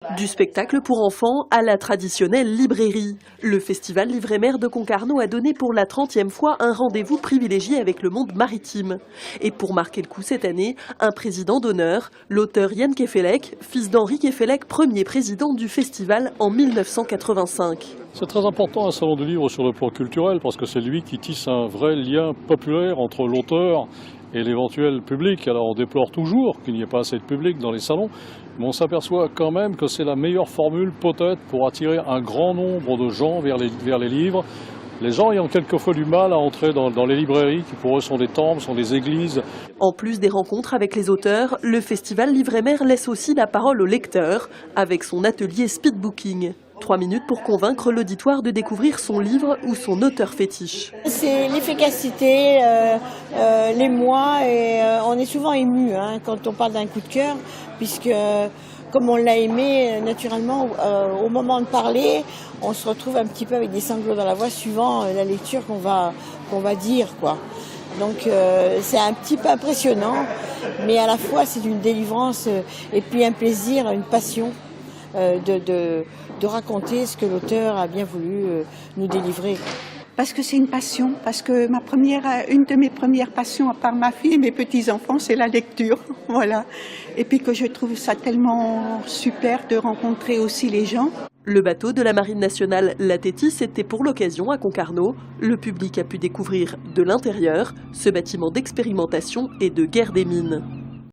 Du spectacle pour enfants à la traditionnelle librairie. Le festival Livre-et-Mer de Concarneau a donné pour la 30e fois un rendez-vous privilégié avec le monde maritime. Et pour marquer le coup cette année, un président d'honneur, l'auteur Yann Kefelec, fils d'Henri Kefelec, premier président du festival en 1985. C'est très important un salon du livre sur le plan culturel parce que c'est lui qui tisse un vrai lien populaire entre l'auteur et l'éventuel public. Alors on déplore toujours qu'il n'y ait pas assez de public dans les salons, mais on s'aperçoit quand même que c'est la meilleure formule peut-être pour attirer un grand nombre de gens vers les livres. Les gens ayant quelquefois du mal à entrer dans les librairies, qui pour eux sont des temples, sont des églises. En plus des rencontres avec les auteurs, le festival Livre-et-Mer laisse aussi la parole aux lecteurs, avec son atelier speedbooking. 3 minutes pour convaincre l'auditoire de découvrir son livre ou son auteur fétiche. C'est l'efficacité, l'émoi, et on est souvent ému quand on parle d'un coup de cœur, puisque comme on l'a aimé, naturellement, au moment de parler, on se retrouve un petit peu avec des sanglots dans la voix suivant la lecture qu'on va dire, quoi. Donc c'est un petit peu impressionnant, mais à la fois c'est une délivrance et puis un plaisir, une passion de raconter ce que l'auteur a bien voulu nous délivrer. Parce que c'est une passion, parce que une de mes premières passions, à part ma fille et mes petits-enfants, c'est la lecture, voilà. Et puis que je trouve ça tellement super de rencontrer aussi les gens. Le bateau de la Marine nationale, la Tétis, était pour l'occasion à Concarneau. Le public a pu découvrir de l'intérieur ce bâtiment d'expérimentation et de guerre des mines.